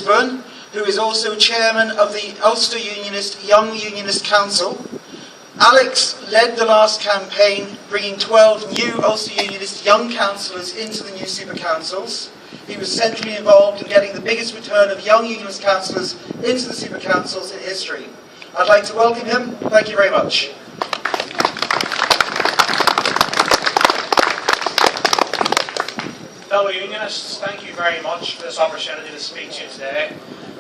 Brisbane, who is also chairman of the Ulster Unionist Young Unionist Council. Alex led the last campaign, bringing 12 new Ulster Unionist young councillors into the new super councils. He was centrally involved in getting the biggest return of young Unionist councillors into the super councils in history. I'd like to welcome him. Thank you very much. Fellow Unionists, thank you very much for this opportunity to speak to you today.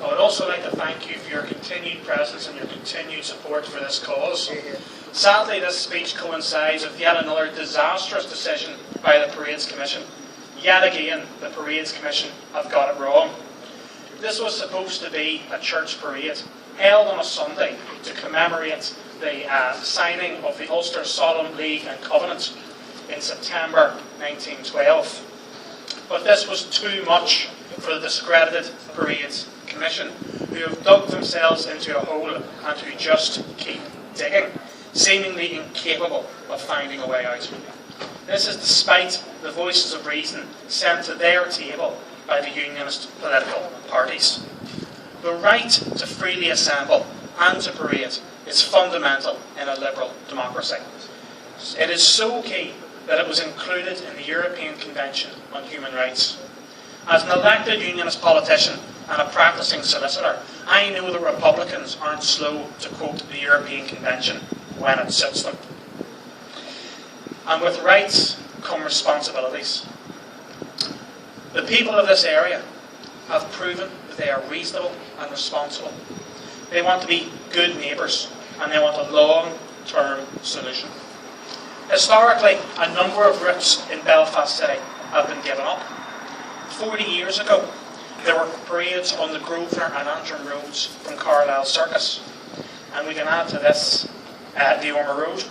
I would also like to thank you for your continued presence and your continued support for this cause. Sadly, this speech coincides with yet another disastrous decision by the Parades Commission. Yet again, the Parades Commission have got it wrong. This was supposed to be a church parade held on a Sunday to commemorate the signing of the Ulster Solemn League and Covenant in September 1912. But this was too much for the discredited Parades Commission, who have dug themselves into a hole and who just keep digging, seemingly incapable of finding a way out. This is despite the voices of reason sent to their table by the Unionist political parties. The right to freely assemble and to parade is fundamental in a liberal democracy. It is so key that it was included in the European Convention on Human Rights. As an elected Unionist politician and a practicing solicitor, I know that Republicans aren't slow to quote the European Convention when it suits them. And with rights come responsibilities. The people of this area have proven that they are reasonable and responsible. They want to be good neighbours and they want a long-term solution. Historically, a number of routes in Belfast City have been given up. 40 years ago, there were parades on the Grosvenor and Antrim roads from Carlisle Circus. And we can add to this the Ormer Road.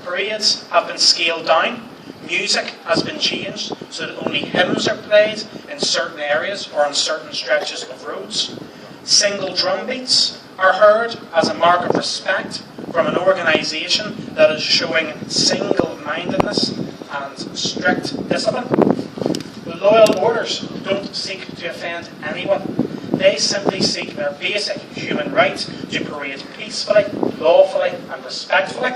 Parades have been scaled down. Music has been changed so that only hymns are played in certain areas or on certain stretches of roads. Single drum beats are heard as a mark of respect from an organisation that is showing single-mindedness and strict discipline. The loyal orders don't seek to offend anyone. They simply seek their basic human right to parade peacefully, lawfully and respectfully.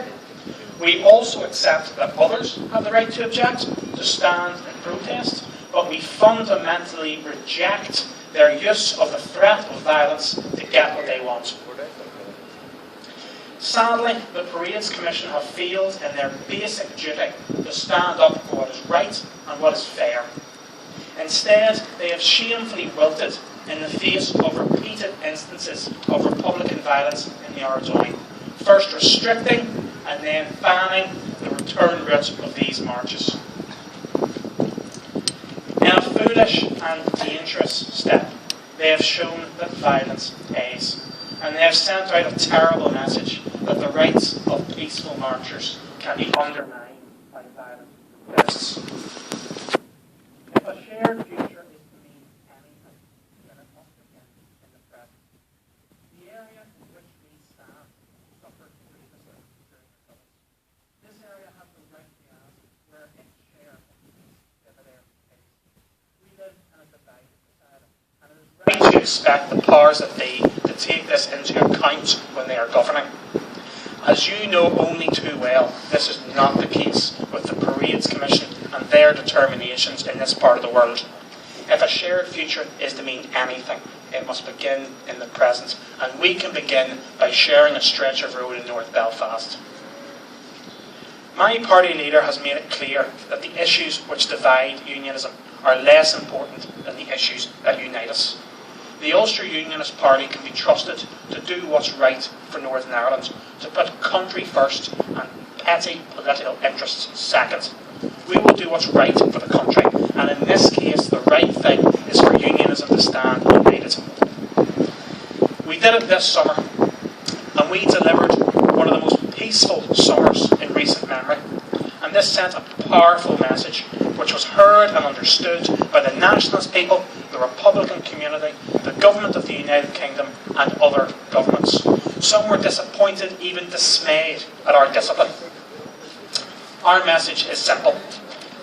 We also accept that others have the right to object, to stand and protest, but we fundamentally reject their use of the threat of violence to get what they want. Sadly, the Parades Commission have failed in their basic duty to stand up for what is right and what is fair. Instead, they have shamefully wilted in the face of repeated instances of Republican violence in the Ardoney, first restricting and then banning the return route of these marches. In a foolish and dangerous step, they have shown that violence pays, and they have sent out a terrible message that the rights of peaceful marchers can be undermined by violent protests. If a shared future is to mean anything, then it must begin in the present. The area in which we stand suffered grievously during the troubles. This area has the right to ask where its share of peace dividend is. We live in a divided society, and it is right to expect the powers that be to take this into account when they are governing. As you know only too well, this is not the case with the Parades Commission and their determinations in this part of the world. If a shared future is to mean anything, it must begin in the present, and we can begin by sharing a stretch of road in North Belfast. My party leader has made it clear that the issues which divide unionism are less important than the issues that unite us. The Ulster Unionist Party can be trusted to do what's right for Northern Ireland, to put country first and petty political interests second. We will do what's right for the country, and in this case the right thing is for unionism to stand united. We did it this summer, and we delivered one of the most peaceful summers in recent memory, and this sent a powerful message which was heard and understood by the nationalist people, the Republican community, the government of the United Kingdom and other governments. Some were disappointed, even dismayed at our discipline. Our message is simple.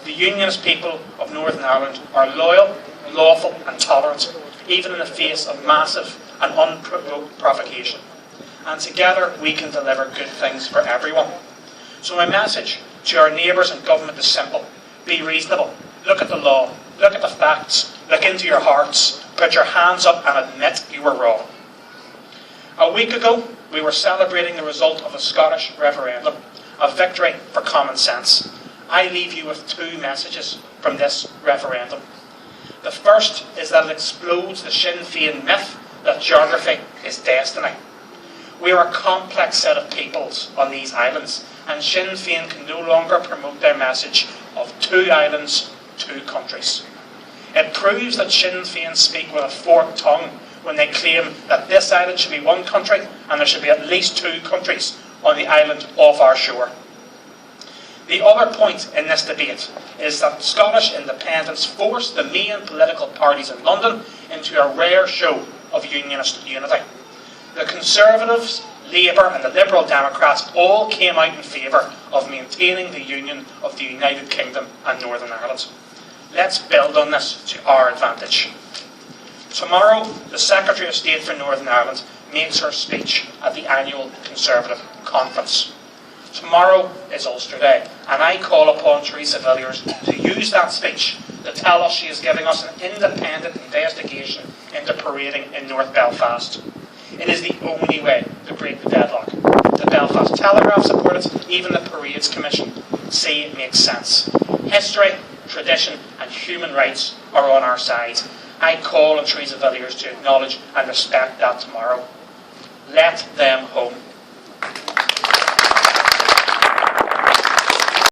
The Unionist people of Northern Ireland are loyal, lawful and tolerant. even in the face of massive and unprovoked provocation. And together we can deliver good things for everyone. So my message to our neighbours and government is simple. Be reasonable. Look at the law. Look at the facts. Look into your hearts. Put your hands up and admit you were wrong. A week ago, we were celebrating the result of a Scottish referendum, a victory for common sense. I leave you with two messages from this referendum. The first is that it explodes the Sinn Féin myth that geography is destiny. We are a complex set of peoples on these islands, and Sinn Féin can no longer promote their message of two islands, two countries. It proves that Sinn Féin speak with a forked tongue when they claim that this island should be one country and there should be at least two countries on the island off our shore. The other point in this debate is that Scottish independence forced the main political parties in London into a rare show of unionist unity. The Conservatives, Labour and the Liberal Democrats all came out in favour of maintaining the union of the United Kingdom and Northern Ireland. Let's build on this to our advantage. Tomorrow, the Secretary of State for Northern Ireland makes her speech at the annual Conservative Conference. Tomorrow is Ulster Day, and I call upon Theresa Villiers to use that speech to tell us she is giving us an independent investigation into parading in North Belfast. It is the only way to break the deadlock. The Belfast Telegraph support it, even the Parades Commission say it makes sense. History, tradition and human rights are on our side. I call on Theresa Villiers to acknowledge and respect that tomorrow. Let them home.